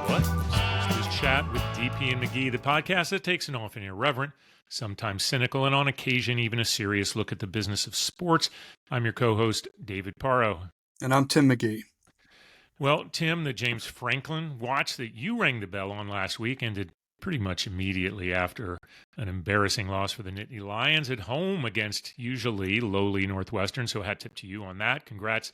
What? Sportsbiz Chat with DP and McGee, the podcast that takes an often irreverent, sometimes cynical, and on occasion even a serious look at the business of sports. I'm your co-host, 𝘕𝗵𝘳𝘪𝘯. And I'm Tim McGee. Well, Tim, the James Franklin watch that you rang the bell on last week ended pretty much immediately after an embarrassing loss for the Nittany Lions at home against usually lowly Northwestern. So hat tip to you on that. Congrats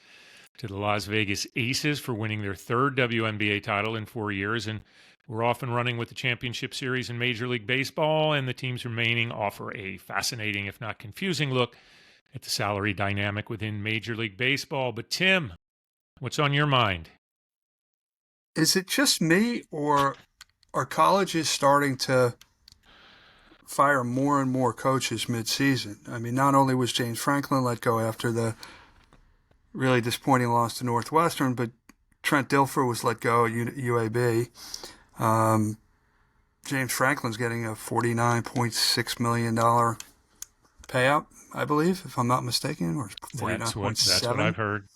to the Las Vegas Aces for winning their third WNBA title in 4 years. And we're off and running with the championship series in Major League Baseball, and the teams remaining offer a fascinating, if not confusing, look at the salary dynamic within Major League Baseball. But Tim, what's on your mind? Is it just me, or are colleges starting to fire more and more coaches mid-season? I mean, not only was James Franklin let go after the really disappointing loss to Northwestern, but Trent Dilfer was let go at UAB. James Franklin's getting a $49.6 million payout, I believe, if I'm not mistaken, or 49.7. That's what I've heard.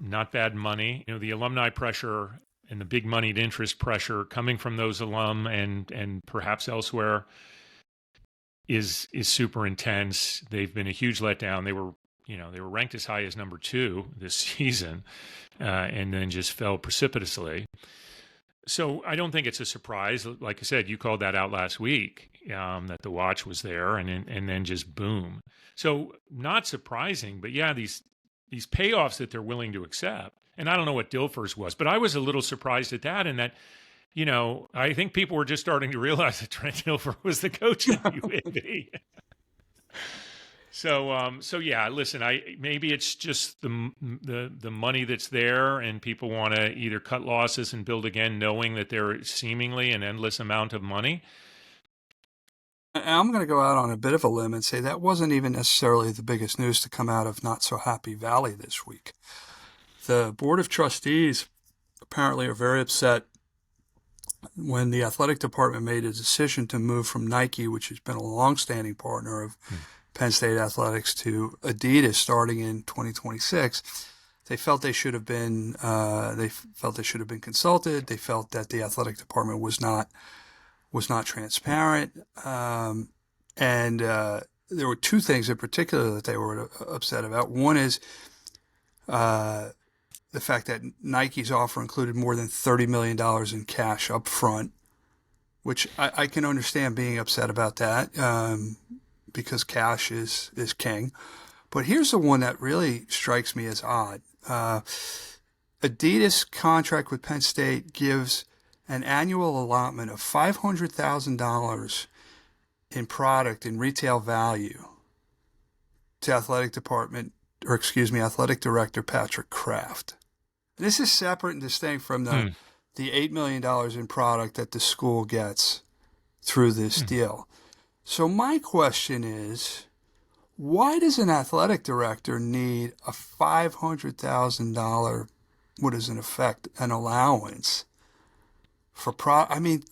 Not bad money. You know, the alumni pressure and the big moneyed interest pressure coming from those alum and perhaps elsewhere is super intense. They've been a huge letdown. They were ranked as high as number 2 this season, and then just fell precipitously. So I don't think it's a surprise. Like I said, you called that out last week, that the watch was there, and then just boom. So not surprising, but yeah, these payoffs that they're willing to accept. And I don't know what Dilfer's was, but I was a little surprised at that, and that, you know, I think people were just starting to realize that Trent Dilfer was the coach at UAB. So yeah, listen, maybe it's just the money that's there, and people want to either cut losses and build again, knowing that there's seemingly an endless amount of money. I'm going to go out on a bit of a limb and say that wasn't even necessarily the biggest news to come out of Not-So-Happy Valley this week. The Board of Trustees apparently are very upset when the athletic department made a decision to move from Nike, which has been a longstanding partner of Penn State athletics, to Adidas starting in 2026. They felt they should have been consulted. They felt that the athletic department was not transparent. And there were two things in particular that they were upset about. One is the fact that Nike's offer included more than $30 million in cash up front, which I can understand being upset about that, because cash is king. But here's the one that really strikes me as odd. Adidas' contract with Penn State gives an annual allotment of $500,000 in product and retail value to athletic director Patrick Kraft. This is separate and distinct from the $8 million in product that the school gets through this deal. So my question is, why does an athletic director need a $500,000, what is in effect an allowance for I mean,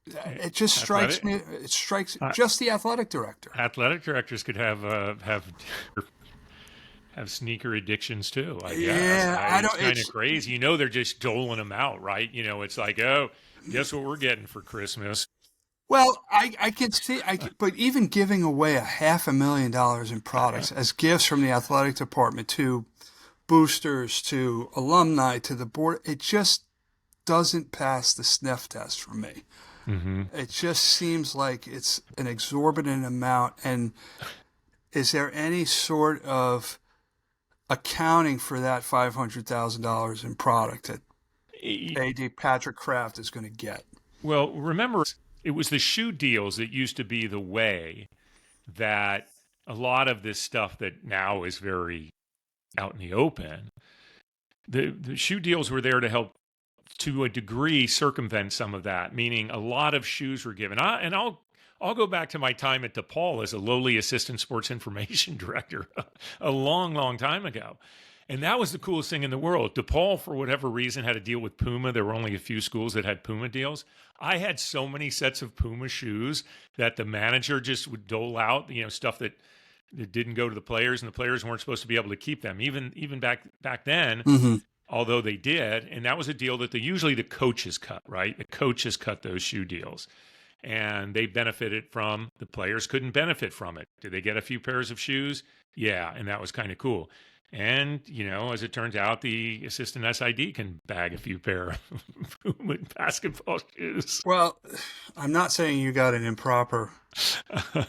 it just strikes me. It strikes just the athletic director. Athletic directors could have sneaker addictions too, I guess. Yeah, it's kind of crazy. You know, they're just doling them out, right? You know, it's like, oh, guess what we're getting for Christmas? Well, I can see, but even giving away $500,000 in products as gifts from the athletic department to boosters, to alumni, to the board, it just doesn't pass the sniff test for me. Mm-hmm. It just seems like it's an exorbitant amount. And is there any sort of accounting for that $500,000 in product that AD Patrick Kraft is going to get? Well, remember, it was the shoe deals that used to be the way that a lot of this stuff that now is very out in the open, the shoe deals were there to help, to a degree, circumvent some of that, meaning a lot of shoes were given. I'll go back to my time at DePaul as a lowly assistant sports information director a long, long time ago. And that was the coolest thing in the world. DePaul, for whatever reason, had a deal with Puma. There were only a few schools that had Puma deals. I had so many sets of Puma shoes that the manager just would dole out, stuff that didn't go to the players, and the players weren't supposed to be able to keep them. Even back then, although they did, and that was a deal that usually the coaches cut, right? The coaches cut those shoe deals, and they benefited from, the players couldn't benefit from it. Did they get a few pairs of shoes? Yeah, and that was kind of cool. And, as it turns out, the assistant SID can bag a few pair of basketball shoes. Well, I'm not saying you got an improper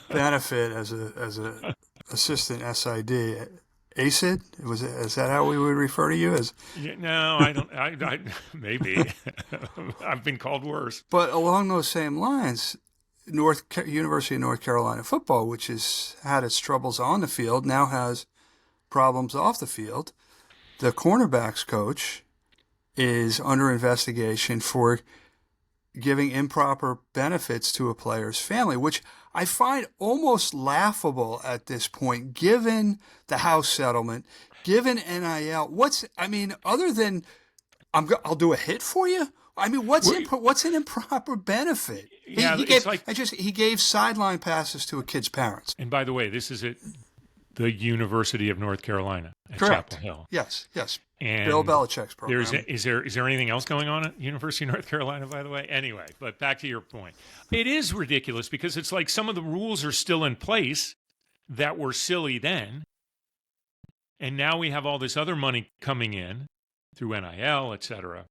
benefit as a assistant SID. ACID? Is that how we would refer to you as? Yeah, no, I don't. I maybe I've been called worse. But along those same lines, University of North Carolina football, which has had its troubles on the field, now has problems off the field. The cornerbacks coach is under investigation for giving improper benefits to a player's family, which I find almost laughable at this point, given the House settlement, given NIL. Other than I'll do a hit for you. I mean, what's an improper benefit? Yeah, he gave sideline passes to a kid's parents. And by the way, this is at the University of North Carolina at Correct. Chapel Hill. Yes. And 𝘍𝘶𝘂𝘁𝗵's program. Is there anything else going on at University of North Carolina, by the way? Anyway, but back to your point. It is ridiculous because it's like some of the rules are still in place that were silly then. And now we have all this other money coming in through NIL, et cetera.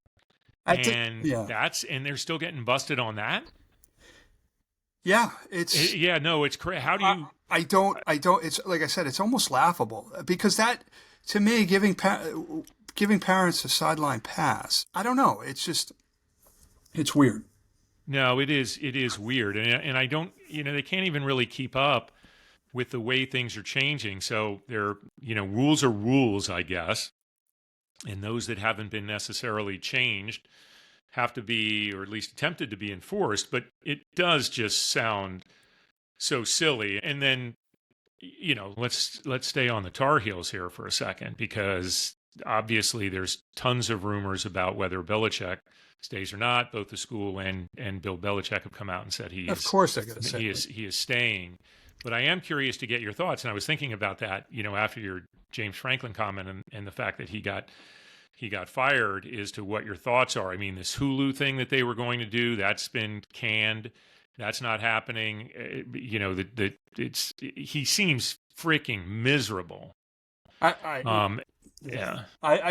And they're still getting busted on that. Yeah, it's crazy. How do you? I don't. It's like I said, it's almost laughable because that, to me, giving parents a sideline pass, I don't know. It's weird. No, it is weird, and I don't. They can't even really keep up with the way things are changing. So rules are rules, I guess, and those that haven't been necessarily changed have to be, or at least attempted to be, enforced. But it does just sound so silly. And then, let's stay on the Tar Heels here for a second, because obviously there's tons of rumors about whether Belichick stays or not. Both the school and Bill Belichick have come out and said of course they're going to say he is staying. But I am curious to get your thoughts, and I was thinking about that, after your James Franklin comment and the fact that he got fired, as to what your thoughts are. I mean, this Hulu thing that they were going to do, that's been canned. That's not happening. He seems freaking miserable. I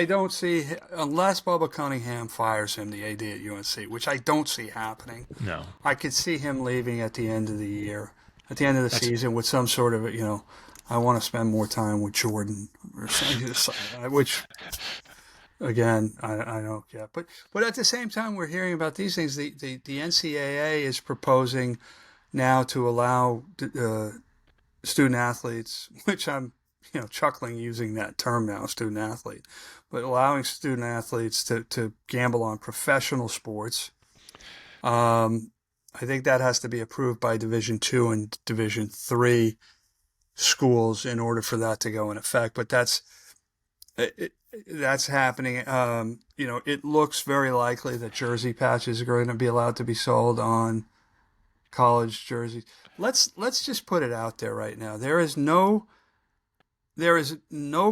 don't see, unless Bubba Cunningham fires him, the AD at UNC, which I don't see happening. No. I could see him leaving at the end of the year, at the end of the season, with some sort of, I want to spend more time with Jordan or something, which, again, I don't get. But at the same time, we're hearing about these things. The NCAA is proposing now to allow student athletes, which I'm chuckling using that term now, student athlete, but allowing student athletes to gamble on professional sports. I think that has to be approved by Division II and Division III schools in order for that to go in effect. But that's happening. It looks very likely that jersey patches are going to be allowed to be sold on college jerseys. Let's just put it out there right now. There is no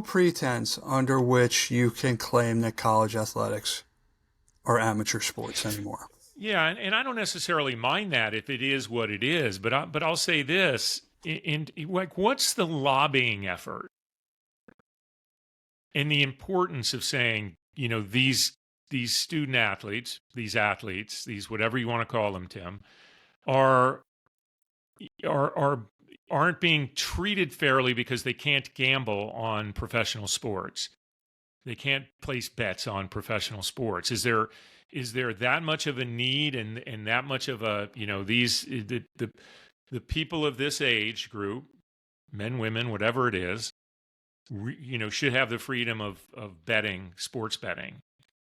pretense under which you can claim that college athletics are amateur sports anymore. Yeah, and I don't necessarily mind that if it is what it is, but I'll say this: what's the lobbying effort and the importance of saying, these student athletes, these whatever you want to call them, Tim, aren't being treated fairly because they can't gamble on professional sports. They can't place bets on professional sports. Is there that much of a need and that much of a, the people of this age group, men, women, whatever it is, should have the freedom of betting, sports betting,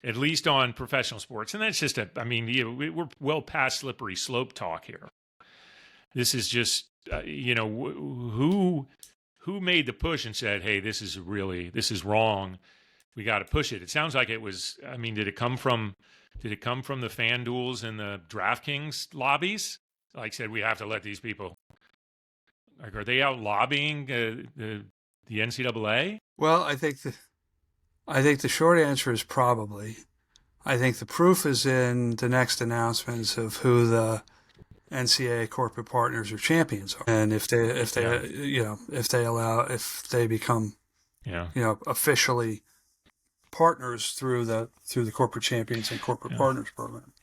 at least on professional sports. And that's just we're well past slippery slope talk here. This is just, who made the push and said, hey, this is wrong. We got to push it. It sounds like it was, did it come from the FanDuels and the DraftKings lobbies? Like said, we have to let these people, are they out lobbying the NCAA? Well, I think the short answer is probably. I think the proof is in the next announcements of who the NCAA corporate partners or champions are, and if they become officially partners through the corporate champions and corporate partners program.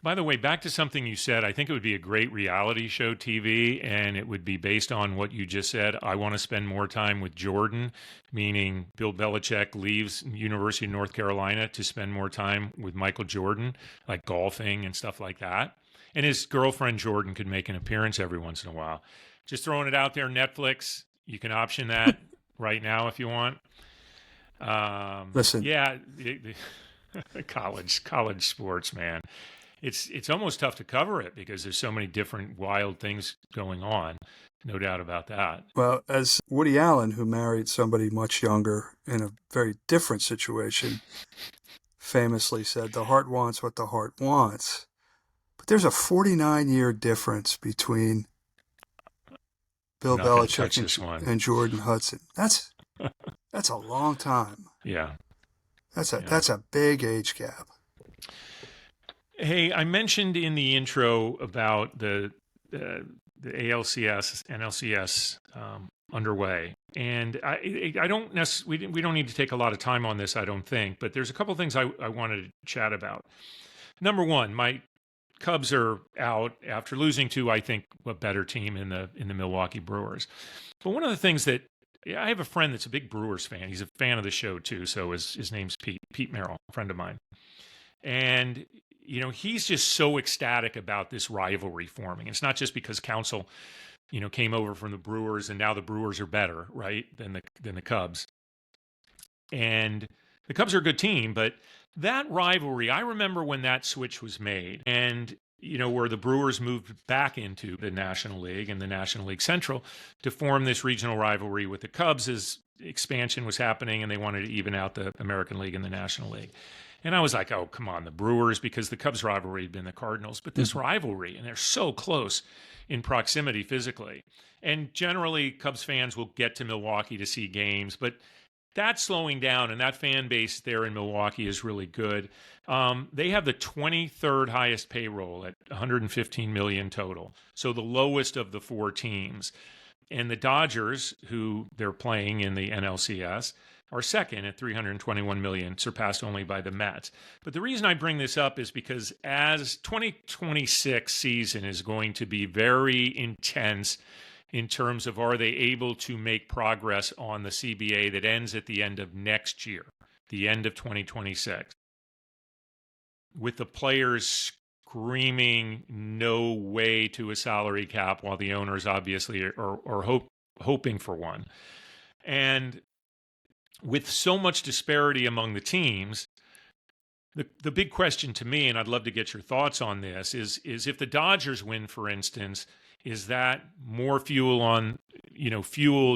By the way, back to something you said, I think it would be a great reality show TV, and it would be based on what you just said. I want to spend more time with Jordan, meaning Bill Belichick leaves University of North Carolina to spend more time with Michael Jordan, like golfing and stuff like that. And his girlfriend Jordan could make an appearance every once in a while. Just throwing it out there, Netflix, you can option that right now if you want. Listen. Yeah, college sports, man. It's almost tough to cover it because there's so many different wild things going on. No doubt about that. Well, as Woody Allen, who married somebody much younger in a very different situation, famously said, the heart wants what the heart wants. But there's a 49-year difference between Bill Belichick and Jordan Hudson. That's a long time. Yeah. That's a big age gap. Hey, I mentioned in the intro about the ALCS, NLCS underway, and I don't necessarily we don't need to take a lot of time on this, I don't think, but there's a couple of things I wanted to chat about. Number one, my Cubs are out after losing to, I think, a better team in the Milwaukee Brewers. But one of the things that I have a friend that's a big Brewers fan. He's a fan of the show too. So his name's Pete Merrill, a friend of mine, and he's just so ecstatic about this rivalry forming. It's not just because Counsell, came over from the Brewers and now the Brewers are better, right, than the Cubs. And the Cubs are a good team, but that rivalry, I remember when that switch was made and, where the Brewers moved back into the National League and the National League Central to form this regional rivalry with the Cubs as expansion was happening and they wanted to even out the American League and the National League. And I was like, oh, come on, the Brewers, because the Cubs rivalry had been the Cardinals. But this rivalry, and they're so close in proximity physically. And generally, Cubs fans will get to Milwaukee to see games. But that's slowing down, and that fan base there in Milwaukee is really good. They have the 23rd highest payroll at $115 million total, so the lowest of the four teams. And the Dodgers, who they're playing in the NLCS, are second at $321 million, surpassed only by the Mets. But the reason I bring this up is because as 2026 season is going to be very intense in terms of are they able to make progress on the CBA that ends at the end of next year, the end of 2026, with the players screaming no way to a salary cap while the owners obviously are hoping for one. And with so much disparity among the teams, the big question to me, and I'd love to get your thoughts on this, is if the Dodgers win, for instance, is that more fuel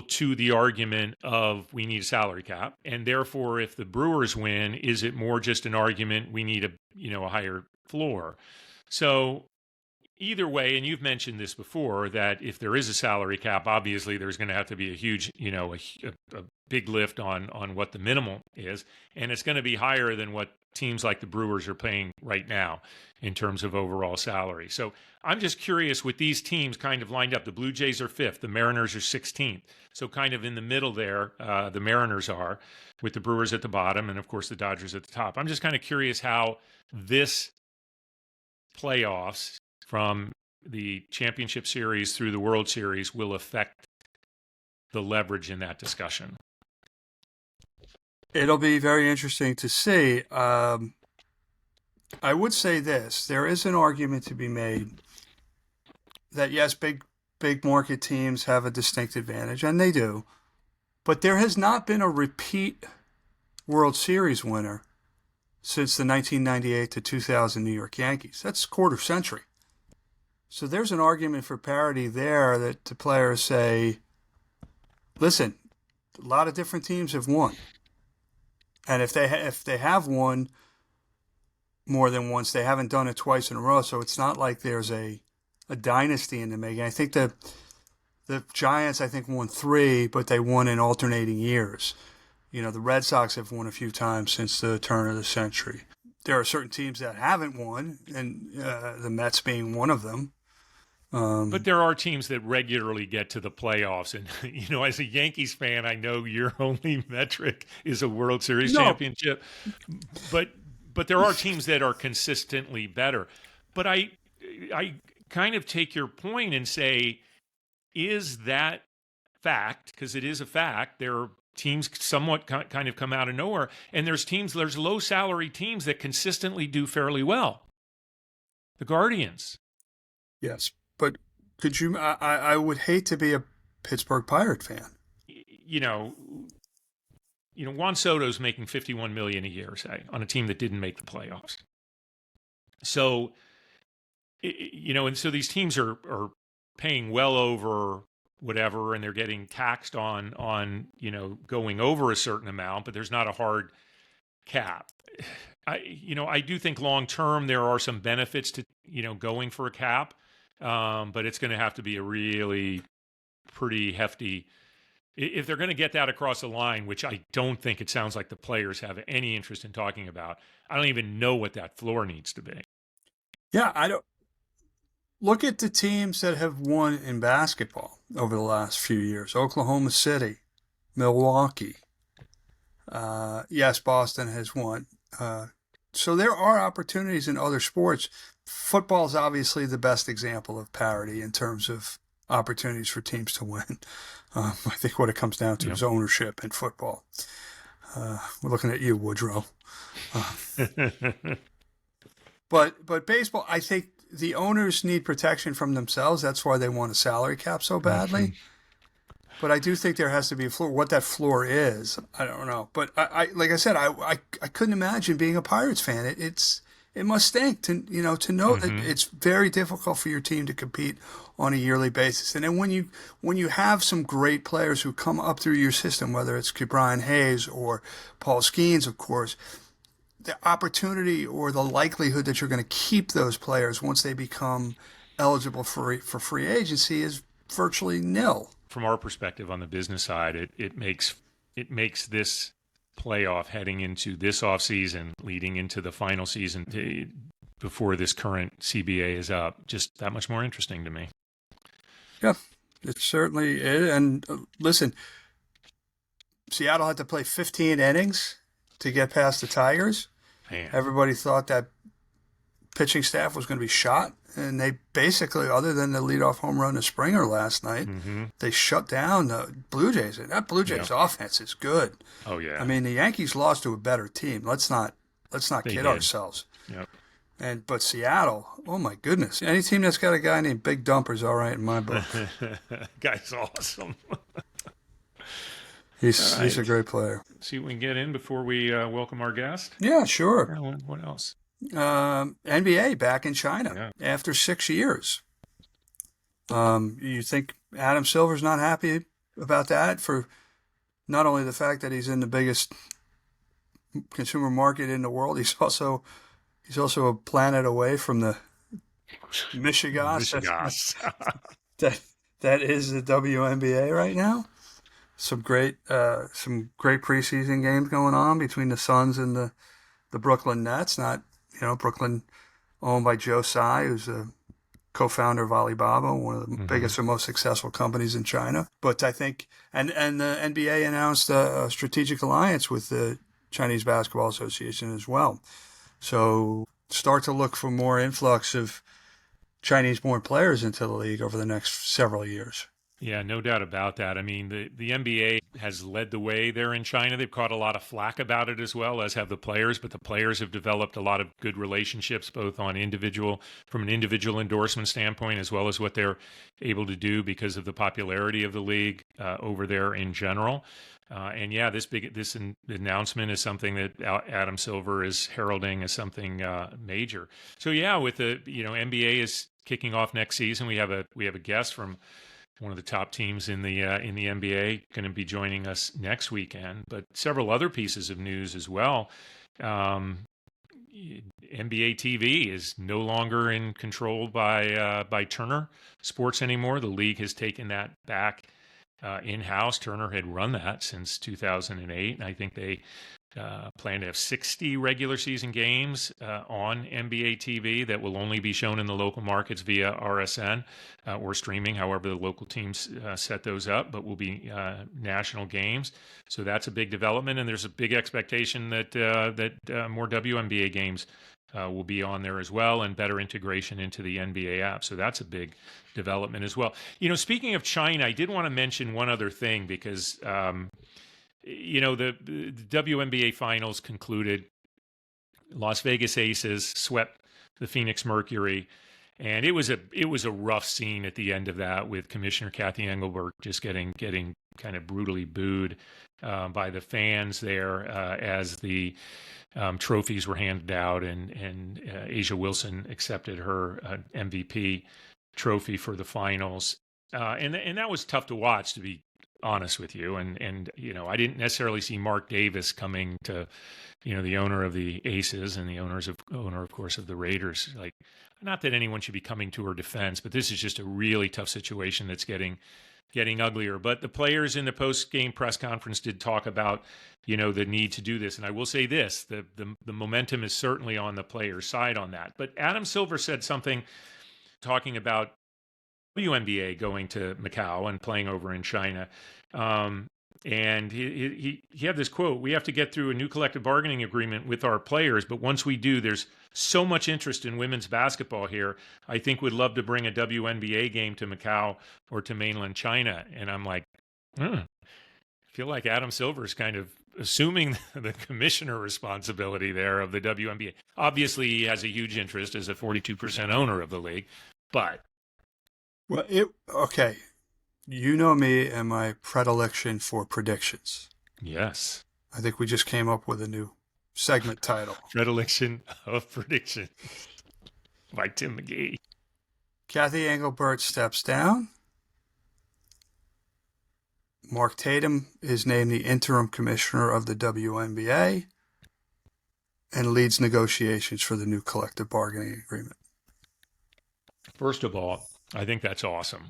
to the argument of we need a salary cap? And therefore, if the Brewers win, is it more just an argument we need a higher floor? So either way, and you've mentioned this before, that if there is a salary cap, obviously there's going to have to be a huge, a big lift on what the minimum is, and it's going to be higher than what teams like the Brewers are paying right now in terms of overall salary. So I'm just curious, with these teams kind of lined up, the Blue Jays are 5th, the Mariners are 16th. So kind of in the middle there, the Mariners are, with the Brewers at the bottom, and of course the Dodgers at the top. I'm just kind of curious how this playoffs from the championship series through the World Series will affect the leverage in that discussion. It'll be very interesting to see. I would say this. There is an argument to be made that, yes, big market teams have a distinct advantage, and they do. But there has not been a repeat World Series winner since the 1998 to 2000 New York Yankees. That's a quarter century. So there's an argument for parity there that the players say, listen, a lot of different teams have won. And if they have won more than once, they haven't done it twice in a row. So it's not like there's a dynasty in the making. I think the Giants, won 3, but they won in alternating years. The Red Sox have won a few times since the turn of the century. There are certain teams that haven't won, and the Mets being one of them. But there are teams that regularly get to the playoffs. And, as a Yankees fan, I know your only metric is a World Series championship. But there are teams that are consistently better. But I kind of take your point and say, is that fact? Because it is a fact. There are teams somewhat kind of come out of nowhere. And there's low salary teams that consistently do fairly well. The Guardians. Yes. But could you? I would hate to be a Pittsburgh Pirate fan. Juan Soto's making $51 million a year, say, on a team that didn't make the playoffs. So, and so these teams are paying well over whatever, and they're getting taxed on going over a certain amount, but there's not a hard cap. I do think long term there are some benefits to going for a cap. But it's going to have to be a really pretty hefty, if they're going to get that across the line, which I don't think it sounds like the players have any interest in talking about. I don't even know what that floor needs to be. Yeah, I don't. Look at the teams that have won in basketball over the last few years. Oklahoma City, Milwaukee. Yes, Boston has won. So there are opportunities in other sports. Football is obviously the best example of parity in terms of opportunities for teams to win. I think what it comes down to is ownership in football. We're looking at you, Woodrow. But baseball, I think the owners need protection from themselves. That's why they want a salary cap so badly. But I do think there has to be a floor. What that floor is, I don't know. But I like I said, I couldn't imagine being a Pirates fan. It must stink to know that it's very difficult for your team to compete on a yearly basis. And then when you have some great players who come up through your system, whether it's Brian Hayes or Paul Skeens, of course, the opportunity or the likelihood that you're going to keep those players once they become eligible for free agency is virtually nil. From our perspective on the business side, it makes this playoff heading into this offseason, leading into the final season before this current CBA is up, just that much more interesting to me. Yeah, it certainly is. And listen, Seattle had to play 15 innings to get past the Tigers. Man. Everybody thought that pitching staff was going to be shot. And they basically, other than the leadoff home run to Springer last night, they shut down the Blue Jays. And that Blue Jays offense is good. Oh yeah. I mean, the Yankees lost to a better team. Let's not kid ourselves. Yep. But Seattle, oh my goodness! Any team that's got a guy named Big Dumper is all right in my book. Guy's awesome. He's a great player. See what we can get in before we welcome our guest. Yeah, sure. What else? NBA back in China after 6 years. You think Adam Silver's not happy about that for not only the fact that he's in the biggest consumer market in the world, he's also a planet away from the 𝗍𝗫𝘃 that is the WNBA right now. Some great preseason games going on between the Suns and the Brooklyn Nets. Not Brooklyn owned by Joe Tsai, who's a co-founder of Alibaba, one of the biggest and most successful companies in China. But I think, and the NBA announced a strategic alliance with the Chinese Basketball Association as well. So start to look for more influx of Chinese-born players into the league over the next several years. Yeah, no doubt about that. I mean, the NBA has led the way there in China. They've caught a lot of flack about it as well, as have the players, but the players have developed a lot of good relationships, both from an individual endorsement standpoint, as well as what they're able to do because of the popularity of the league over there in general. And yeah, this announcement is something that Adam Silver is heralding as something major. So yeah, with the NBA is kicking off next season. We have a guest from one of the top teams in the NBA going to be joining us next weekend, but several other pieces of news as well. NBA TV is no longer controlled by Turner Sports anymore. The league has taken that back in-house. Turner had run that since 2008, and I think they plan to have 60 regular season games on NBA TV that will only be shown in the local markets via RSN or streaming, however the local teams set those up, but will be national games. So that's a big development, and there's a big expectation that more WNBA games will be on there as well, and better integration into the NBA app. So that's a big development as well. Speaking of China, I did want to mention one other thing because the WNBA finals concluded. Las Vegas Aces swept the Phoenix Mercury, and it was a rough scene at the end of that, with Commissioner Cathy Engelbert just getting kind of brutally booed by the fans there as the trophies were handed out, and A'ja Wilson accepted her MVP trophy for the finals, and that was tough to watch, to be honest with you. And I didn't necessarily see Mark Davis coming to, the owner of the Aces and the owner, of course, of the Raiders. Like, not that anyone should be coming to her defense, but this is just a really tough situation that's getting uglier. But the players in the post-game press conference did talk about, the need to do this. And I will say this, the momentum is certainly on the players' side on that. But Adam Silver said something talking about WNBA going to Macau and playing over in China. And he had this quote: "We have to get through a new collective bargaining agreement with our players, but once we do, there's so much interest in women's basketball here. I think we'd love to bring a WNBA game to Macau or to mainland China." And I'm like, I feel like Adam Silver is kind of assuming the commissioner responsibility there of the WNBA. Obviously, he has a huge interest as a 42% owner of the league, but... Well, okay. You know me and my predilection for predictions. Yes. I think we just came up with a new segment title. Predilection of Prediction by Tim McGee. Cathy Engelbert steps down. Mark Tatum is named the interim commissioner of the WNBA and leads negotiations for the new collective bargaining agreement. First of all, I think that's awesome.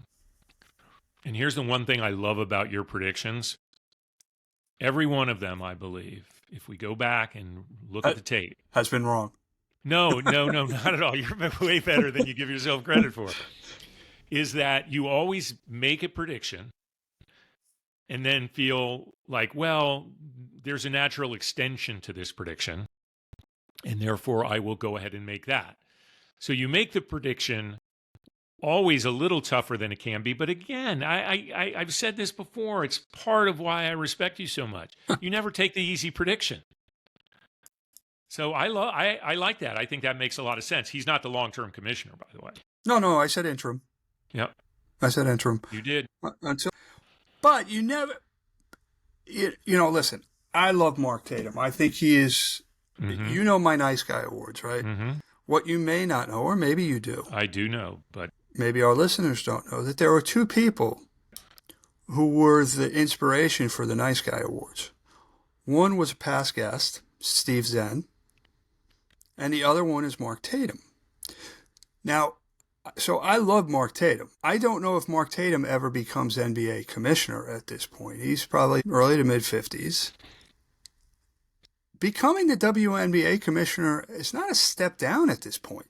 And here's the one thing I love about your predictions. Every one of them, I believe, if we go back and look at the tape, has been wrong. No, not at all. You're way better than you give yourself credit for. Is that you always make a prediction and then feel like, well, there's a natural extension to this prediction, and therefore I will go ahead and make that. So you make the prediction always a little tougher than it can be. But again, I've said this before. It's part of why I respect you so much. You never take the easy prediction. So I like that. I think that makes a lot of sense. He's not the long-term commissioner, by the way. No, I said interim. Yep. I said interim. You did. But you never, listen, I love Mark Tatum. I think he is, my Nice Guy Awards, right? Mm-hmm. What you may not know, or maybe you do. I do know, but maybe our listeners don't know, that there were two people who were the inspiration for the Nice Guy Awards. One was a past guest, Steve Zen, and the other one is Mark Tatum. Now, so I love Mark Tatum. I don't know if Mark Tatum ever becomes NBA commissioner at this point. He's probably early to mid-50s. Becoming the WNBA commissioner is not a step down at this point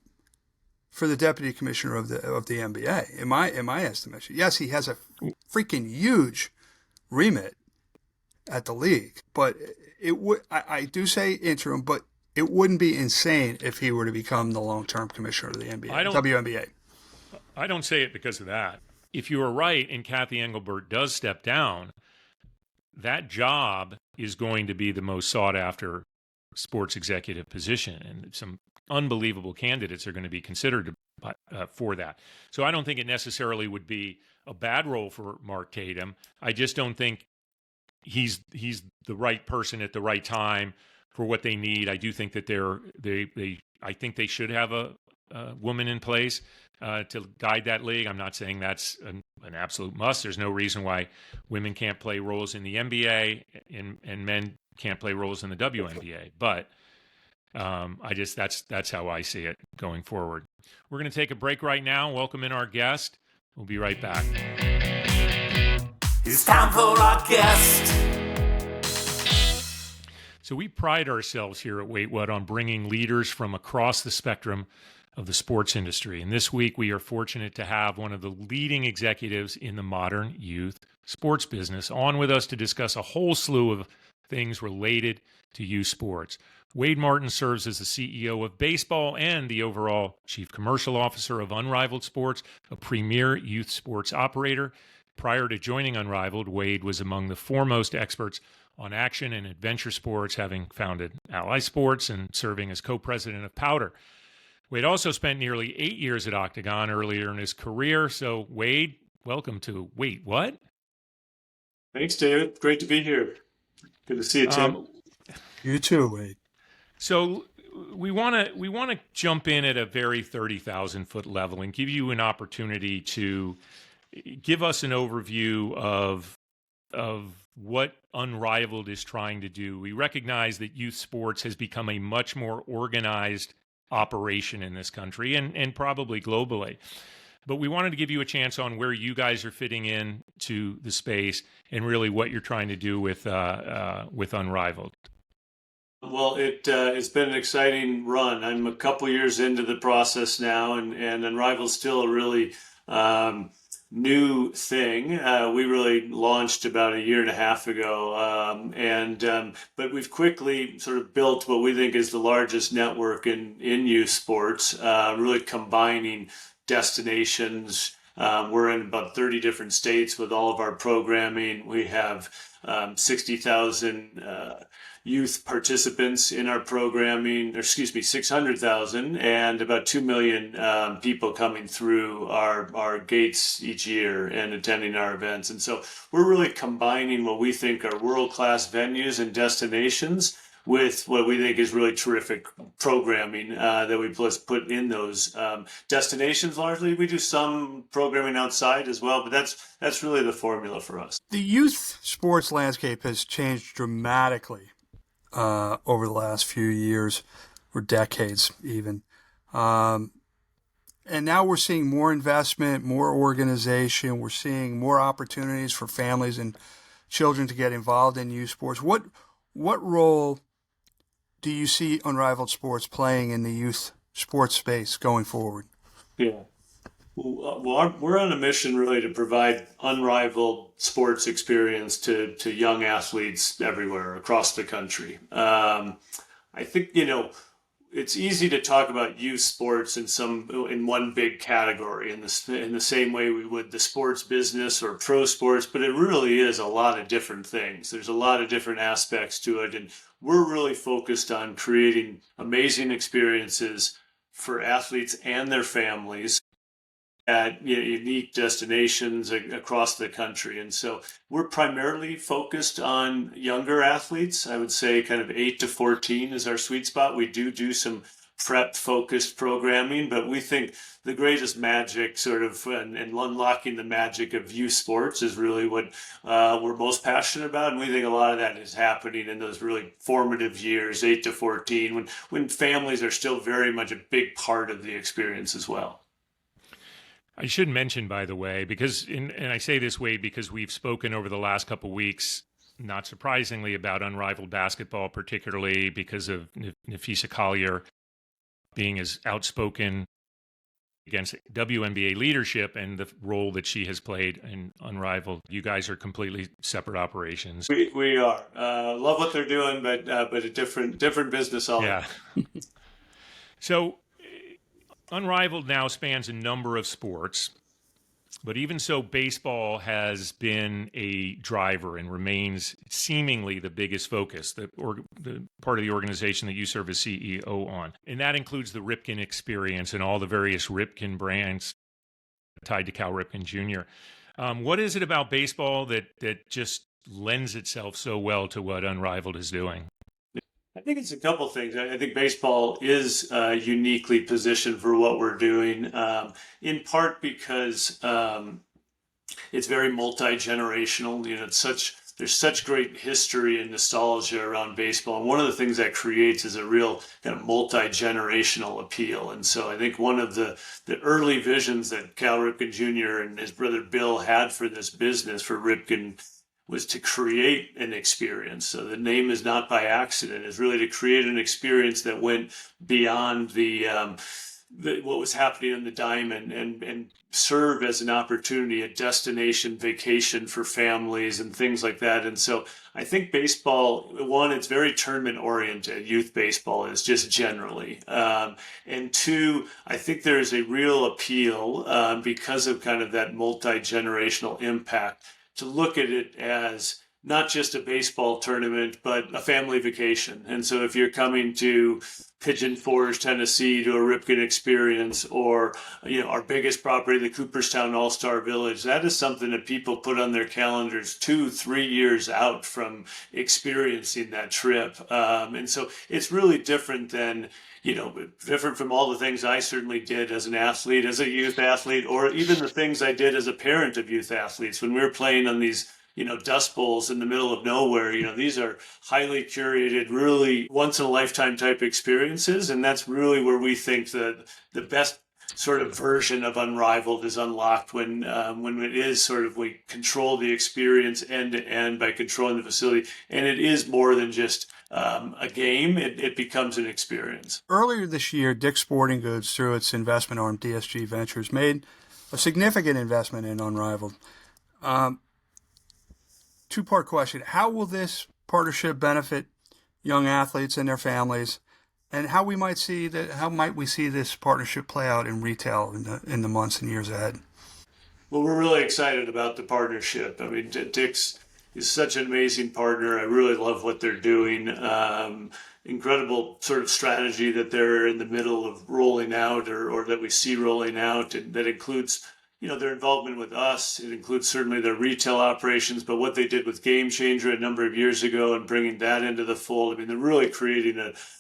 for the deputy commissioner of the NBA, in my estimation. Yes, he has a freaking huge remit at the league, but it would. I do say interim, but it wouldn't be insane if he were to become the long-term commissioner of the WNBA. I don't say it because of that. If you are right and Cathy Engelbert does step down, that job is going to be the most sought-after sports executive position, and some unbelievable candidates are going to be considered for that. So I don't think it necessarily would be a bad role for Mark Tatum. I just don't think he's the right person at the right time for what they need. I do think that I think they should have a woman in place to guide that league. I'm not saying that's an absolute must. There's no reason why women can't play roles in the NBA and men can't play roles in the WNBA. But that's how I see it going forward. We're going to take a break right now. Welcome in our guest. We'll be right back. It's time for our guest. So we pride ourselves here at 𝗬𝗚𝘓 on bringing leaders from across the spectrum of the sports industry. And this week we are fortunate to have one of the leading executives in the modern youth sports business on with us to discuss a whole slew of things related to youth sports. Wade Martin serves as the CEO of baseball and the overall chief commercial officer of Unrivaled Sports, a premier youth sports operator. Prior to joining Unrivaled, Wade was among the foremost experts on action and adventure sports, having founded Ally Sports and serving as co-president of Powder. Wade also spent nearly 8 years at Octagon earlier in his career. So, Wade, welcome to Wait, What? Thanks, David. Great to be here. Good to see you, Tim. You too, Wade. So we want to jump in at a very 30,000-foot level and give you an opportunity to give us an overview of what Unrivaled is trying to do. We recognize that youth sports has become a much more organized operation in this country and probably globally. But we wanted to give you a chance on where you guys are fitting in to the space and really what you're trying to do with Unrivaled. Well, it's been an exciting run. I'm a couple years into the process now, and Unrivaled's still a really new thing. We really launched about 1.5 years ago, but we've quickly sort of built what we think is the largest network in youth sports, really combining destinations. We're in about 30 different states with all of our programming. We have 60,000 youth participants in our programming, 600,000, and about 2 million people coming through our gates each year and attending our events. And so we're really combining what we think are world-class venues and destinations with what we think is really terrific programming that we put in those destinations. Largely, we do some programming outside as well, but that's really the formula for us. The youth sports landscape has changed dramatically over the last few years or decades even. And now we're seeing more investment, more organization. We're seeing more opportunities for families and children to get involved in youth sports. What role do you see Unrivaled Sports playing in the youth sports space going forward? Yeah. Well, we're on a mission really to provide unrivaled sports experience to young athletes everywhere across the country. I think, it's easy to talk about youth sports in one big category in the same way we would the sports business or pro sports, but it really is a lot of different things. There's a lot of different aspects to it, and we're really focused on creating amazing experiences for athletes and their families at unique destinations across the country. And so we're primarily focused on younger athletes. I would say kind of 8 to 14 is our sweet spot. We do some prep-focused programming, but we think the greatest magic and unlocking the magic of youth sports is really what we're most passionate about. And we think a lot of that is happening in those really formative years, 8 to 14, when families are still very much a big part of the experience as well. I should mention, by the way, and I say this way because we've spoken over the last couple of weeks, not surprisingly, about Unrivaled basketball, particularly because of 𝘕𝗎𝑐𝘂𝘁𝗵 being as outspoken against WNBA leadership and the role that she has played in Unrivaled. You guys are completely separate operations. We are. Love what they're doing, but a different business altogether. Yeah. So Unrivaled now spans a number of sports, but even so, baseball has been a driver and remains seemingly the biggest focus, the part of the organization that you serve as CEO on. And that includes the Ripken experience and all the various Ripken brands tied to Cal Ripken Jr. What is it about baseball that just lends itself so well to what Unrivaled is doing? I think it's a couple things. I think baseball is uniquely positioned for what we're doing, in part because it's very multi-generational. there's such great history and nostalgia around baseball. And one of the things that creates is a real kind of multi-generational appeal. And so I think one of the early visions that Cal Ripken Jr. and his brother Bill had for this business, for Ripken, was to create an experience. So the name is not by accident. It's really to create an experience that went beyond what was happening on the diamond and serve as an opportunity, a destination vacation for families and things like that. And so I think baseball, one, it's very tournament oriented. Youth baseball is just generally. And two, I think there is a real appeal because of kind of that multi-generational impact to look at it as not just a baseball tournament, but a family vacation. And so if you're coming to Pigeon Forge, Tennessee, to a Ripken experience, or our biggest property, the Cooperstown All-Star Village, that is something that people put on their calendars 2-3 years out from experiencing that trip. And so it's really different than different from all the things I certainly did as an athlete, as a youth athlete, or even the things I did as a parent of youth athletes when we were playing on these dust bowls in the middle of nowhere. These are highly curated, really once in a lifetime type experiences. And that's really where we think that the best sort of version of Unrivaled is unlocked when it is sort of, we control the experience end to end by controlling the facility. And it is more than just a game. It becomes an experience. Earlier this year, Dick's Sporting Goods, through its investment arm, DSG Ventures, made a significant investment in Unrivaled. Two-part question. How will this partnership benefit young athletes and their families? And how might we see this partnership play out in retail in the months and years ahead? Well, we're really excited about the partnership. I mean, Dick's is such an amazing partner. I really love what they're doing. Incredible sort of strategy that they're in the middle of rolling out, or that we see rolling out, and that includes their involvement with us. It includes certainly their retail operations, but what they did with Game Changer a number of years ago and bringing that into the fold. I mean, they're really creating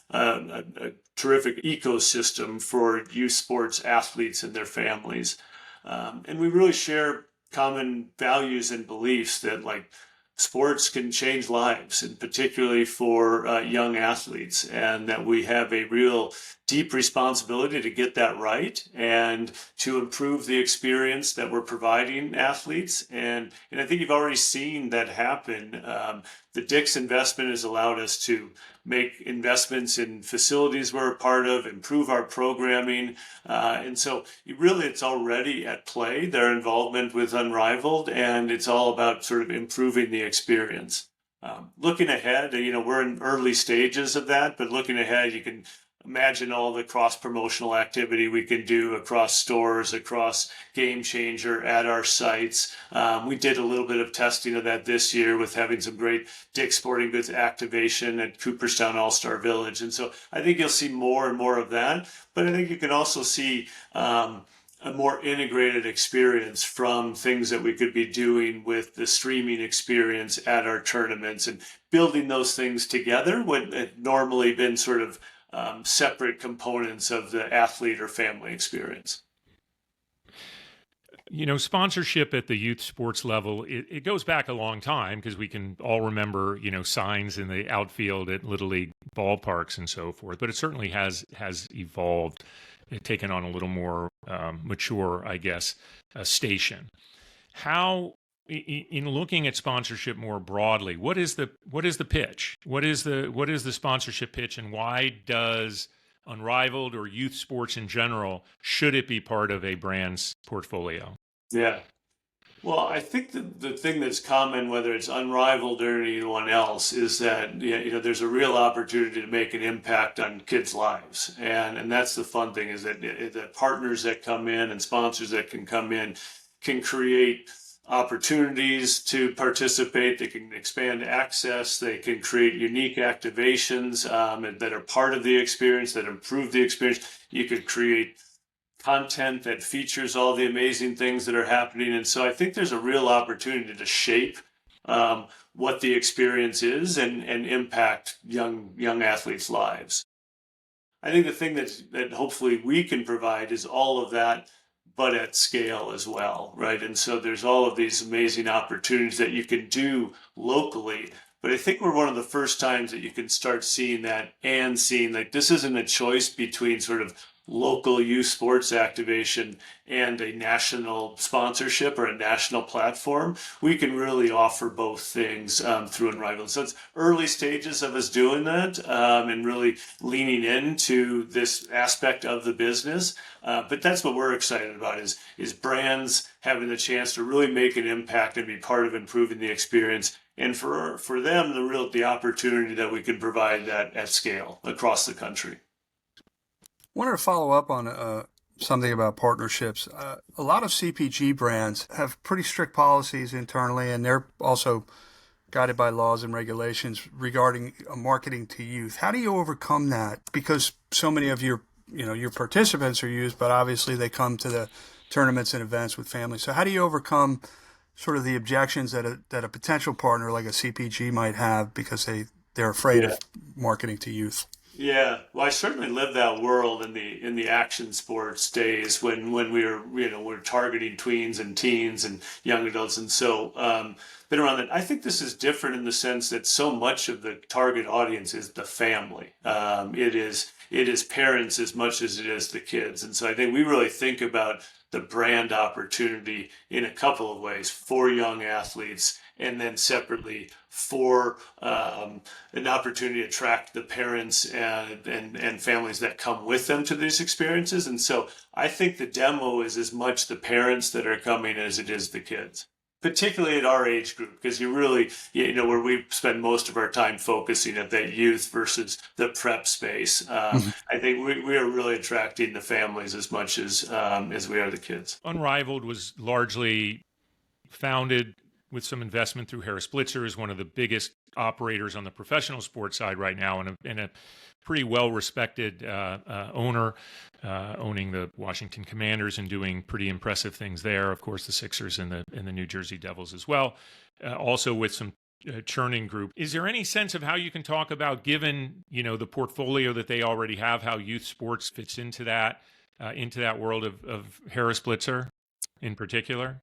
a terrific ecosystem for youth sports athletes and their families. And we really share common values and beliefs that, like, sports can change lives, and particularly for young athletes, and that we have a real deep responsibility to get that right and to improve the experience that we're providing athletes. And I think you've already seen that happen. The Dick's investment has allowed us to make investments in facilities we're a part of, improve our programming. And so it's already at play, their involvement with Unrivaled, and it's all about sort of improving the experience. Looking ahead, we're in early stages of that, but looking ahead, you can imagine all the cross-promotional activity we can do across stores, across Game Changer, at our sites. We did a little bit of testing of that this year with having some great Dick's Sporting Goods activation at Cooperstown All-Star Village. And so I think you'll see more and more of that. But I think you can also see a more integrated experience from things that we could be doing with the streaming experience at our tournaments, and building those things together when it normally been sort of separate components of the athlete or family experience. Sponsorship at the youth sports level, it goes back a long time, because we can all remember, signs in the outfield at Little League ballparks and so forth. But it certainly has evolved, taken on a little more mature, I guess, station. How, in looking at sponsorship more broadly, what is the pitch? What is the sponsorship pitch, and why does Unrivaled, or youth sports in general, should it be part of a brand's portfolio? Yeah. Well, I think the thing that's common, whether it's Unrivaled or anyone else, is that there's a real opportunity to make an impact on kids' lives, and that's the fun thing, is that partners that come in and sponsors that can come in can create opportunities to participate. They can expand access. They can create unique activations that are part of the experience, that improve the experience. You could create content that features all the amazing things that are happening. And so I think there's a real opportunity to shape what the experience is and impact young athletes' lives. I think the thing that hopefully we can provide is all of that but at scale as well, right? And so there's all of these amazing opportunities that you can do locally. But I think we're one of the first times that you can start seeing that and seeing like this isn't a choice between sort of local youth sports activation and a national sponsorship or a national platform. We can really offer both things through Unrivaled. So it's early stages of us doing that and really leaning into this aspect of the business. But that's what we're excited about is brands having the chance to really make an impact and be part of improving the experience. And for them, the opportunity that we can provide that at scale across the country. Wanted to follow up on something about partnerships. A lot of CPG brands have pretty strict policies internally, and they're also guided by laws and regulations regarding marketing to youth. How do you overcome that? Because so many of your participants are youth, but obviously they come to the tournaments and events with families. So how do you overcome sort of the objections that a potential partner like a CPG might have because they're afraid of marketing to youth? Yeah, well, I certainly lived that world in the action sports days when we were we're targeting tweens and teens and young adults, and so been around that. I think this is different in the sense that so much of the target audience is the family. It is parents as much as it is the kids, and so I think we really think about the brand opportunity in a couple of ways for young athletes, and then separately for an opportunity to attract the parents and families that come with them to these experiences. And so I think the demo is as much the parents that are coming as it is the kids, particularly at our age group, because you really, where we spend most of our time focusing at that youth versus the prep space. I think we are really attracting the families as much as we are the kids. Unrivaled was largely founded with some investment through 𝘕𝘶𝘂𝘁𝘵, is one of the biggest operators on the professional sports side right now, and a pretty well-respected owner, owning the Washington Commanders and doing pretty impressive things there. Of course, the Sixers and the New Jersey Devils as well. Also with some churning group. Is there any sense of how you can talk about, given the portfolio that they already have, how youth sports fits into that world of 𝘕𝘶𝘂𝘁𝘁𝘁 in particular?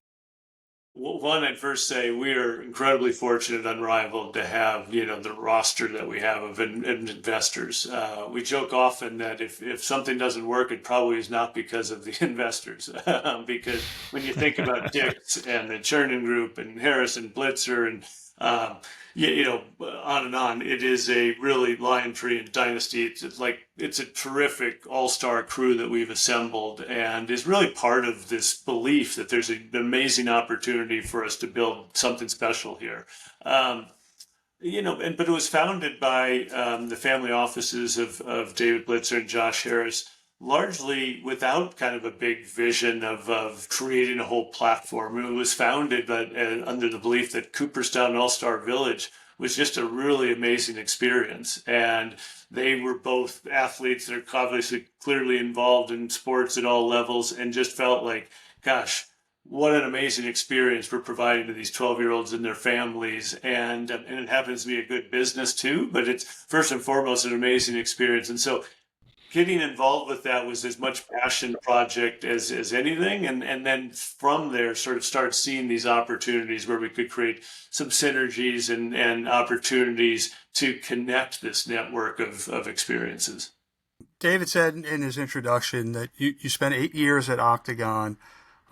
Well, one, I'd first say we are incredibly fortunate at Unrivaled to have, the roster that we have of investors. We joke often that if something doesn't work, it probably is not because of the investors. Because when you think about Dick's and the Churning Group and Harris and Blitzer and on and on, it is a really Lion Tree and dynasty. It's a terrific all-star crew that we've assembled, and is really part of this belief that there's an amazing opportunity for us to build something special here. But it was founded by the family offices of David Blitzer and Josh Harris, largely without kind of a big vision of creating a whole platform. It was founded under the belief that Cooperstown All-Star Village was just a really amazing experience. And they were both athletes that are obviously clearly involved in sports at all levels, and just felt like, gosh, what an amazing experience we're providing to these 12-year-olds and their families. And it happens to be a good business too, but it's first and foremost an amazing experience. And so getting involved with that was as much passion project as anything. And then from there sort of start seeing these opportunities where we could create some synergies and opportunities to connect this network of experiences. David said in his introduction that you spent 8 years at Octagon,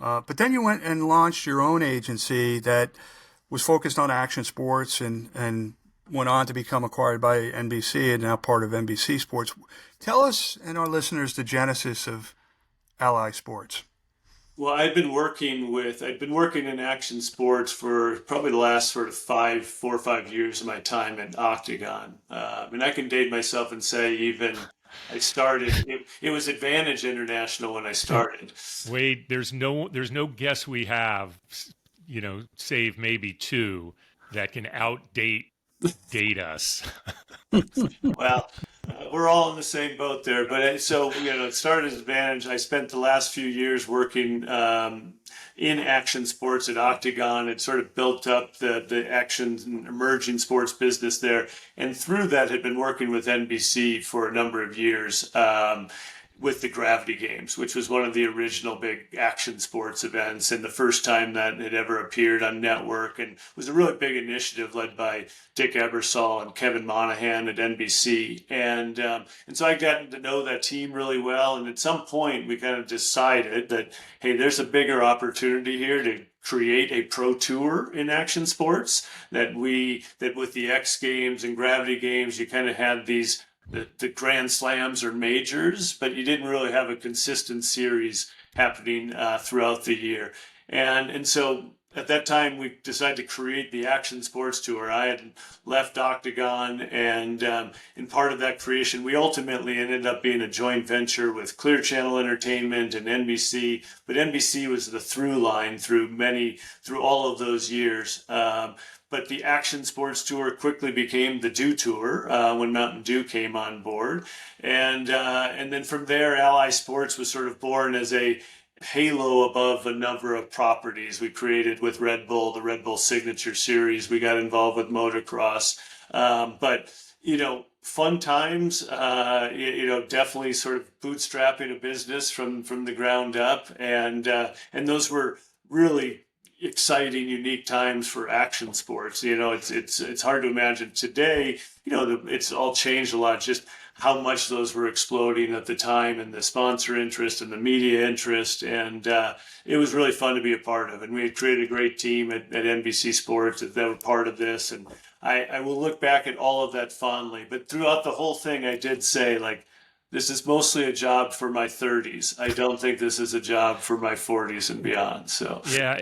but then you went and launched your own agency that was focused on action sports and went on to become acquired by NBC and now part of NBC Sports. Tell us and our listeners the genesis of Ally Sports. Well, I'd been working in action sports for probably the last sort of 4 or 5 years of my time at Octagon. And I can date myself and say even I started, it was Advantage International when I started. Wade, there's no guess we have, save maybe two, that can date us. Well, we're all in the same boat there. But it started as Advantage. I spent the last few years working in action sports at Octagon. It sort of built up the action and emerging sports business there. And through that, had been working with NBC for a number of years. with the Gravity Games, which was one of the original big action sports events and the first time that it ever appeared on network, and was a really big initiative led by 𝘕𝗍𝘗𝘁 and Kevin Monahan at NBC. And so I got to know that team really well. And at some point we kind of decided that, hey, there's a bigger opportunity here to create a pro tour in action sports, that with the X Games and Gravity Games, you kind of had these the Grand Slams or majors, but you didn't really have a consistent series happening throughout the year. And so at that time, we decided to create the Action Sports Tour. I had left Octagon, and in part of that creation, we ultimately ended up being a joint venture with Clear Channel Entertainment and NBC, but NBC was the through line through all of those years. But the Action Sports Tour quickly became the Dew Tour when Mountain Dew came on board. And then from there, Ally Sports was sort of born as a halo above a number of properties we created with Red Bull, the Red Bull Signature Series. We got involved with motocross. But, fun times, definitely sort of bootstrapping a business from the ground up. And those were really exciting, unique times for action sports. It's hard to imagine today. It's all changed a lot. Just how much those were exploding at the time, and the sponsor interest and the media interest, and it was really fun to be a part of. And we had created a great team at NBC Sports that were part of this. And I will look back at all of that fondly. But throughout the whole thing, I did say, this is mostly a job for my 30s. I don't think this is a job for my 40s and beyond. So yeah,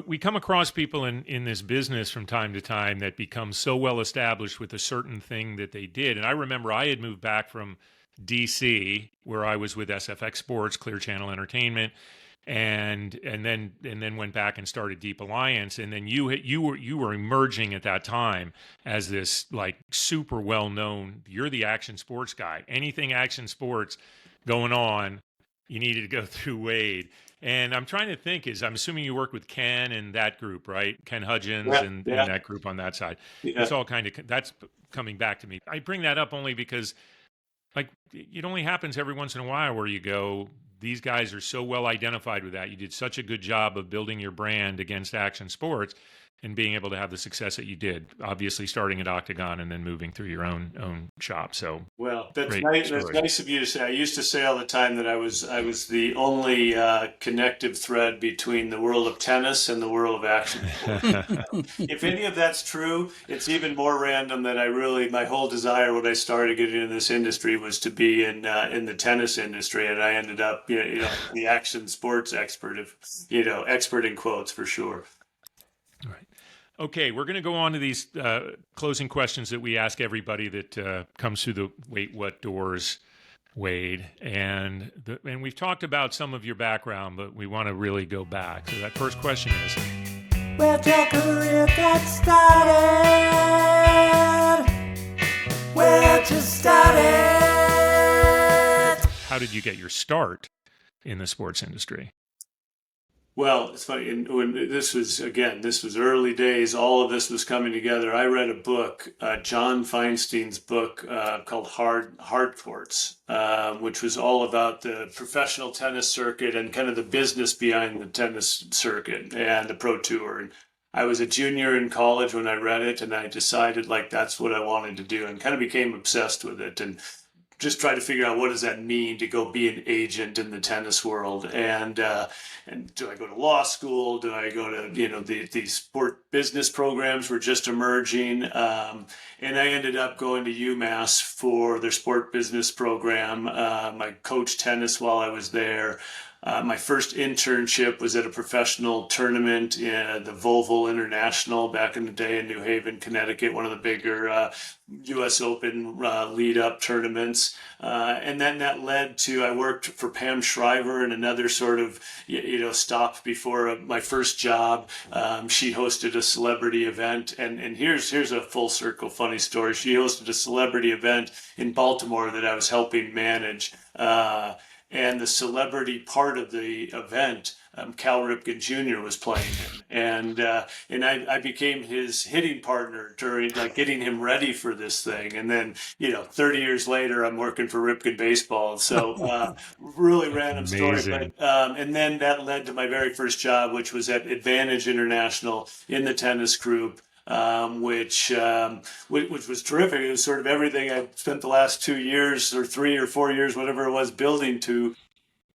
we come across people in this business from time to time that become so well established with a certain thing that they did. And I remember I had moved back from DC, where I was with SFX Sports, Clear Channel Entertainment, and then went back and started Deep Alliance. And then you were emerging at that time as this super well known. You're the action sports guy. Anything action sports going on, you needed to go through Wade. And I'm trying to think, I'm assuming you work with Ken and that group, right? Ken Hudgens and that group on that side. Yeah. It's all that's coming back to me. I bring that up only because it only happens every once in a while where you go, these guys are so well identified with that. You did such a good job of building your brand against action sports and being able to have the success that you did, obviously starting at Octagon and then moving through your own shop. So, well, that's nice. That's nice of you to say. I used to say all the time that I was the only connective thread between the world of tennis and the world of action. If any of that's true, it's even more random that my whole desire when I started getting into this industry was to be in the tennis industry, and I ended up the action sports expert, expert in quotes for sure. All right. Okay, we're going to go on to these closing questions that we ask everybody that comes through the Wait What Doors, Wade. And we've talked about some of your background, but we want to really go back. So that first question is, where'd your career get started? Where'd you start it? How did you get your start in the sports industry? Well, it's funny. When this was early days. All of this was coming together. I read a book, John Feinstein's book called Hard Courts, which was all about the professional tennis circuit and kind of the business behind the tennis circuit and the pro tour. And I was a junior in college when I read it, and I decided that's what I wanted to do, and kind of became obsessed with it. And just try to figure out what does that mean to go be an agent in the tennis world, and do I go to law school? Do I go to these sport business programs were just emerging, and I ended up going to UMass for their sport business program. I coached tennis while I was there. My first internship was at a professional tournament in the Volvo International back in the day in New Haven, Connecticut, one of the bigger U.S. Open lead-up tournaments. And then that led to, I worked for Pam Shriver in another sort of, stop before my first job. She hosted a celebrity event. And here's a full circle funny story. She hosted a celebrity event in Baltimore that I was helping manage. And the celebrity part of the event, Cal Ripken Jr. was playing in. and I became his hitting partner during like getting him ready for this thing. And then 30 years later, I'm working for 𝘠𝘃𝑔 Baseball. So really random story, but and then that led to my very first job, which was at Advantage International in the tennis group. Which was terrific. It was sort of everything I spent the last 2 years or 3 or 4 years, whatever it was, building to.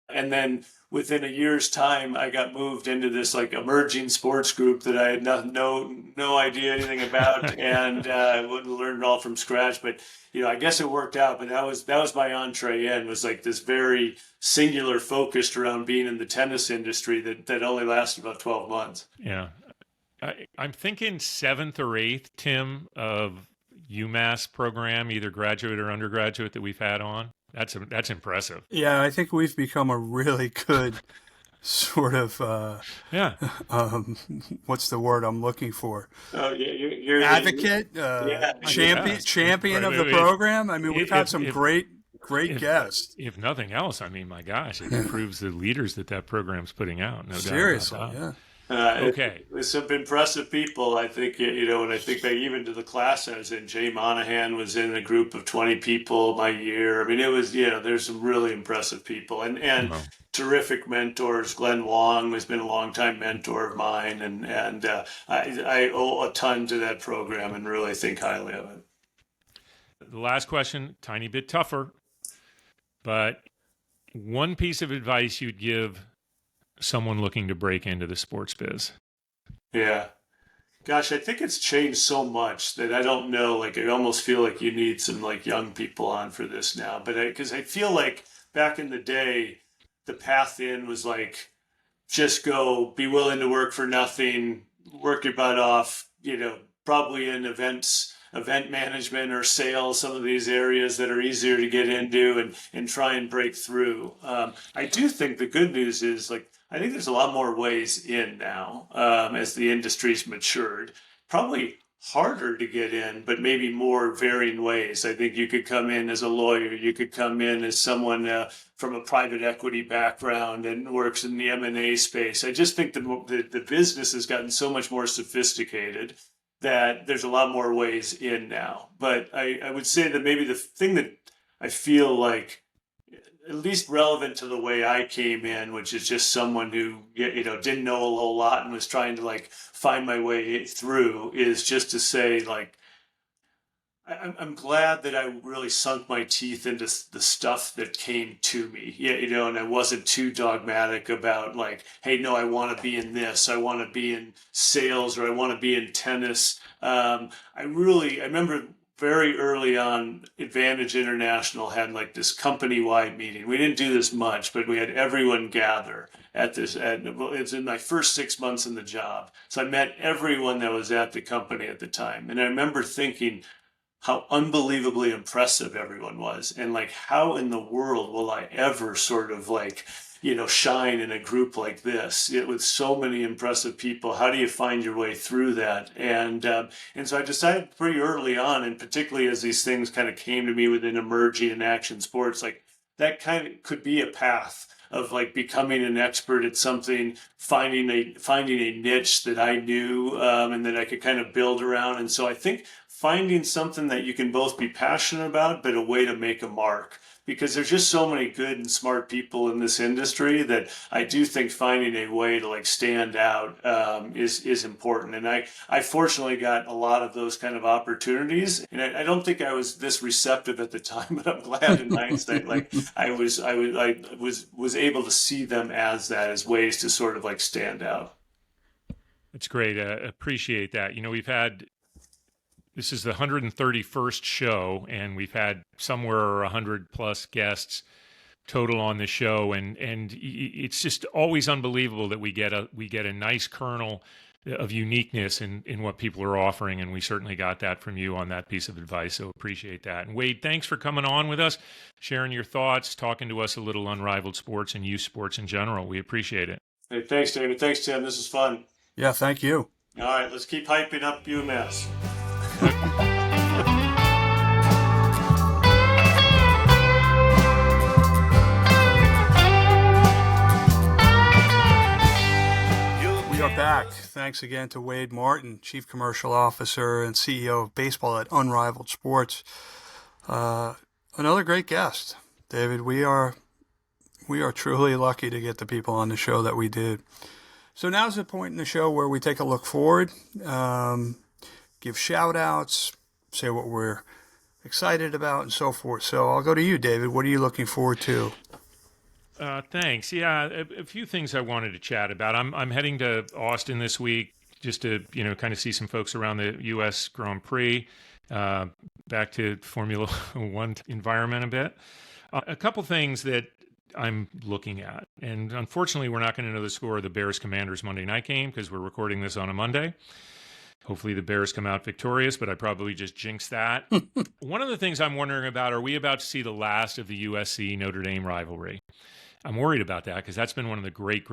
And then within a year's time, I got moved into this like emerging sports group that I had no idea anything about, and learned it all from scratch. But I guess it worked out. But that was my entree in, was like this very singular focused around being in the tennis industry that only lasted about 12 months. Yeah. I'm thinking 7th or 8th, Tim, of UMass program, either graduate or undergraduate, that we've had on. That's impressive. Yeah, I think we've become a really good sort of what's the word I'm looking for? Oh, you're advocate, champion of the program. I mean, we've had some great guests. If nothing else, I mean, my gosh, it improves the leaders that program's putting out. No Seriously, doubt about that. yeah. Okay. With some impressive people, I think, and I think that even to the class I was in, Jay Monahan was in a group of 20 people my year. I mean, it was, there's some really impressive people and terrific mentors. Glenn Wong has been a longtime mentor of mine, and I owe a ton to that program and really think highly of it. The last question, tiny bit tougher, but one piece of advice you'd give someone looking to break into the sports biz? Yeah. Gosh, I think it's changed so much that I don't know, like I almost feel like you need some like young people on for this now. But because I feel like back in the day, the path in was like, just go, be willing to work for nothing, work your butt off, probably in event management or sales, some of these areas that are easier to get into and try and break through. I do think the good news is like, I think there's a lot more ways in now as the industry's matured. Probably harder to get in, but maybe more varying ways. I think you could come in as a lawyer. You could come in as someone from a private equity background and works in the M&A space. I just think the business has gotten so much more sophisticated that there's a lot more ways in now. But I would say that maybe the thing that I feel like at least relevant to the way I came in, which is just someone who didn't know a whole lot and was trying to like find my way through, is just to say like I'm glad that I really sunk my teeth into the stuff that came to me. And I wasn't too dogmatic about like, hey, no, I want to be in this, I want to be in sales, or I want to be in tennis. I remember very early on, Advantage International had like this company-wide meeting. We didn't do this much, but we had everyone gather at this. It's in my first 6 months in the job. So I met everyone that was at the company at the time. And I remember thinking how unbelievably impressive everyone was. And like, how in the world will I ever sort of like, shine in a group like this with so many impressive people? How do you find your way through that? And so I decided pretty early on, and particularly as these things kind of came to me within emerging and action sports, like that kind of could be a path of like becoming an expert at something, finding a niche that I knew and that I could kind of build around. And so I think finding something that you can both be passionate about, but a way to make a mark. Because there's just so many good and smart people in this industry that I do think finding a way to like stand out is important. And I fortunately got a lot of those kind of opportunities. And I don't think I was this receptive at the time, but I'm glad in hindsight, like I was able to see them as ways to sort of like stand out. That's great. Appreciate that. This is the 131st show, and we've had somewhere 100 plus guests total on the show, and it's just always unbelievable that we get a nice kernel of uniqueness in what people are offering, and we certainly got that from you on that piece of advice, so appreciate that. And Wade, thanks for coming on with us, sharing your thoughts, talking to us a little Unrivaled Sports and youth sports in general. We appreciate it. Hey, thanks, David. Thanks, Tim. This is fun. Yeah, thank you. All right, let's keep hyping up UMass. We are back. back. Thanks again to Wade Martin, Chief Commercial Officer and CEO of Baseball at Unrivaled Sports. Another great guest. David, we are truly lucky to get the people on the show that we did. So now's the point in the show where we take a look forward, give shout outs, say what we're excited about and so forth. So I'll go to you, David. What are you looking forward to? Thanks. Yeah, a few things I wanted to chat about. I'm heading to Austin this week just to, kind of see some folks around the U.S. Grand Prix, back to Formula One environment a bit. A couple things that I'm looking at, and unfortunately we're not going to know the score of the Bears-Commanders Monday night game because we're recording this on a Monday. Hopefully the Bears come out victorious, but I probably just jinxed that. One of the things I'm wondering about, are we about to see the last of the USC-Notre Dame rivalry? I'm worried about that because that's been one of the great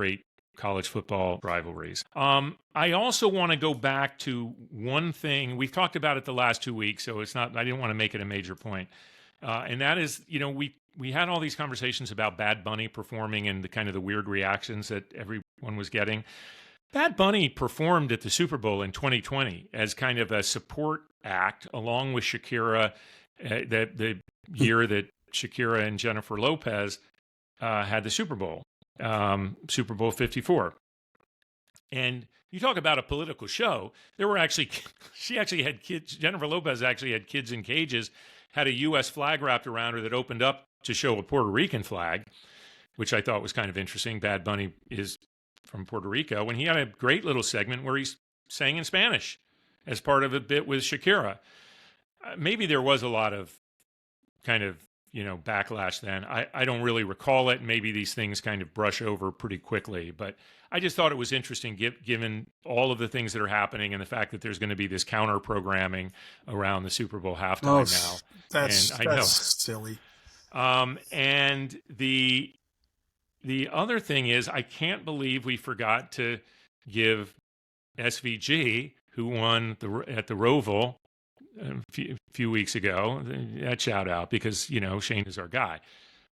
college football rivalries. I also want to go back to one thing. We've talked about it the last 2 weeks, so I didn't want to make it a major point. And that is, we had all these conversations about Bad Bunny performing and the kind of the weird reactions that everyone was getting. Bad Bunny performed at the Super Bowl in 2020 as kind of a support act along with Shakira, the year that Shakira and Jennifer Lopez had the Super Bowl, Super Bowl 54. And you talk about a political show. She actually had kids. Jennifer Lopez actually had kids in cages, had a U.S. flag wrapped around her that opened up to show a Puerto Rican flag, which I thought was kind of interesting. Bad Bunny is from Puerto Rico, and he had a great little segment where he sang in Spanish as part of a bit with Shakira. Maybe there was a lot of kind of, backlash then. I don't really recall it. Maybe these things kind of brush over pretty quickly, but I just thought it was interesting given all of the things that are happening and the fact that there's going to be this counter programming around the Super Bowl halftime now. That's silly. And the other thing is, I can't believe we forgot to give 𝘕VG, who won at the Roval a few weeks ago, that shout out because, Shane is our guy.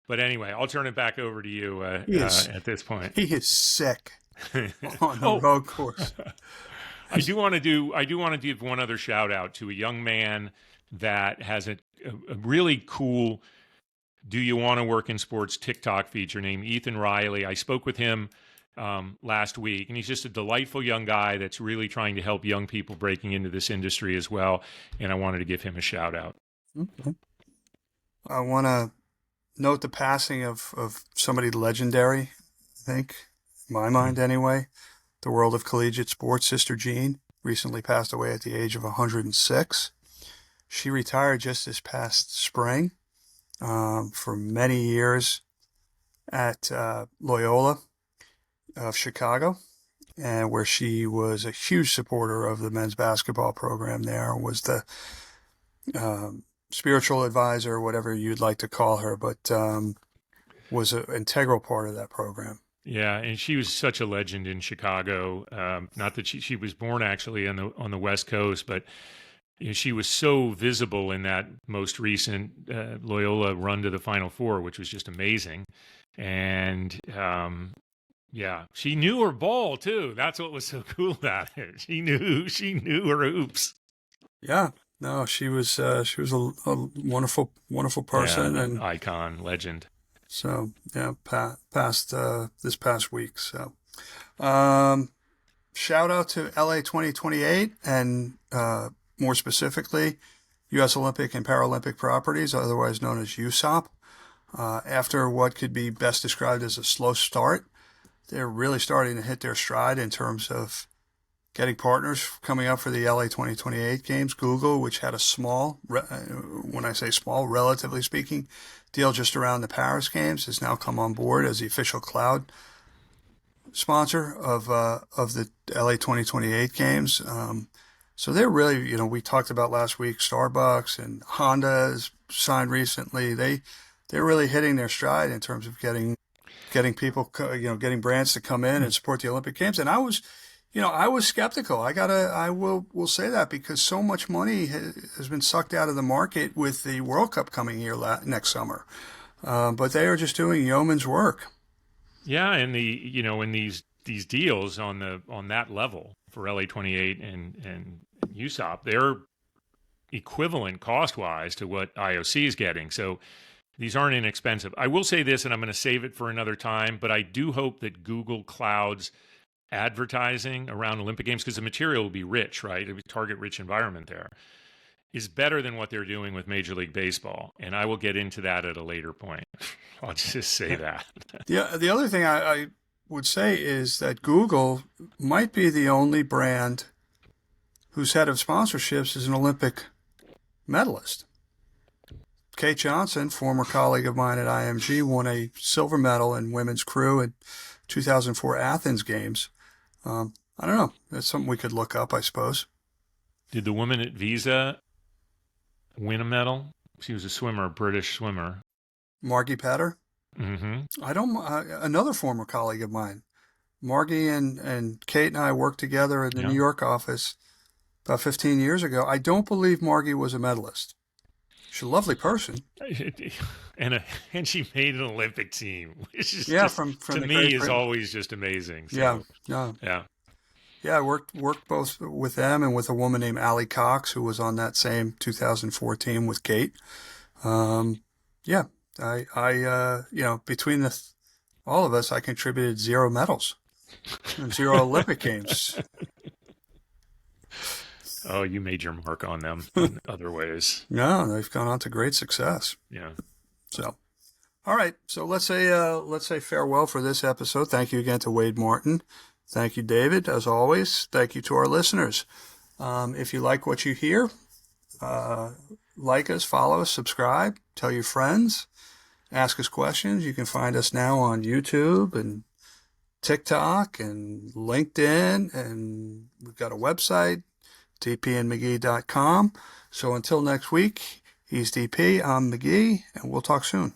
But anyway, I'll turn it back over to you at this point. He is sick on the road course. I do want to give one other shout out to a young man that has a really cool "Do You Want to Work in Sports" TikTok feature named Ethan Riley. I spoke with him last week, and he's just a delightful young guy that's really trying to help young people breaking into this industry as well. And I wanted to give him a shout out. Okay. I want to note the passing of somebody legendary, I think, in my mind anyway. The world of collegiate sports, Sister Jean, recently passed away at the age of 106. She retired just this past spring for many years at Loyola of Chicago, and where she was a huge supporter of the men's basketball program there, was the spiritual advisor, whatever you'd like to call her, but was an integral part of that program. Yeah, and she was such a legend in Chicago. Not that she was born actually on the West Coast, but she was so visible in that most recent Loyola run to the Final Four, which was just amazing. And yeah, she knew her ball too. That's what was so cool about it. She knew her hoops. Yeah, no, she was a wonderful person, yeah, and icon, legend. So yeah, passed this past week. So shout out to LA 2028, and more specifically, U.S. Olympic and Paralympic Properties, otherwise known as USOP. After what could be best described as a slow start, they're really starting to hit their stride in terms of getting partners coming up for the LA 2028 games. Google, which had a small, when I say small, relatively speaking, deal just around the Paris games, has now come on board as the official cloud sponsor of the LA 2028 games. So they're really, we talked about last week, Starbucks and Honda has signed recently. They're really hitting their stride in terms of getting people, getting brands to come in and support the Olympic Games. And I was skeptical. I will say that, because so much money has been sucked out of the market with the World Cup coming here next summer. But they are just doing yeoman's work. Yeah, and in these these deals on that level for LA28 and USOP, they're equivalent cost-wise to what IOC is getting. So these aren't inexpensive. I will say this, and I'm going to save it for another time, but I do hope that Google clouds advertising around Olympic Games, because the material will be rich, right? It'll be a target-rich environment there, is better than what they're doing with Major League Baseball. And I will get into that at a later point. I'll just say that. Yeah, the other thing I would say is that Google might be the only brand whose head of sponsorships is an Olympic medalist. Kate Johnson, former colleague of mine at IMG, won a silver medal in women's crew at 2004 Athens Games. I don't know. That's something we could look up, I suppose. Did the woman at Visa win a medal? She was a swimmer, a British swimmer. 𝘠𝘗𝘶𝘵. Mm-hmm. I don't. Another former colleague of mine, Margie and Kate and I worked together in the New York office about 15 years ago. I don't believe Margie was a medalist. She's a lovely person, and she made an Olympic team, which is from to me is always just amazing. So, yeah. I worked both with them and with a woman named Allie Cox, who was on that same 2014 with Kate. I between all of us, I contributed 0 medals and 0 Olympic Games. Oh, you made your mark on them in other ways. No, they've gone on to great success. Yeah. So, all right. So let's say farewell for this episode. Thank you again to Wade Martin. Thank you, David, as always. Thank you to our listeners. If you like what you hear, like us, follow us, subscribe, tell your friends, ask us questions. You can find us now on YouTube and TikTok and LinkedIn, and we've got a website, dpandmcgee.com. So until next week, he's DP, I'm McGee, and we'll talk soon.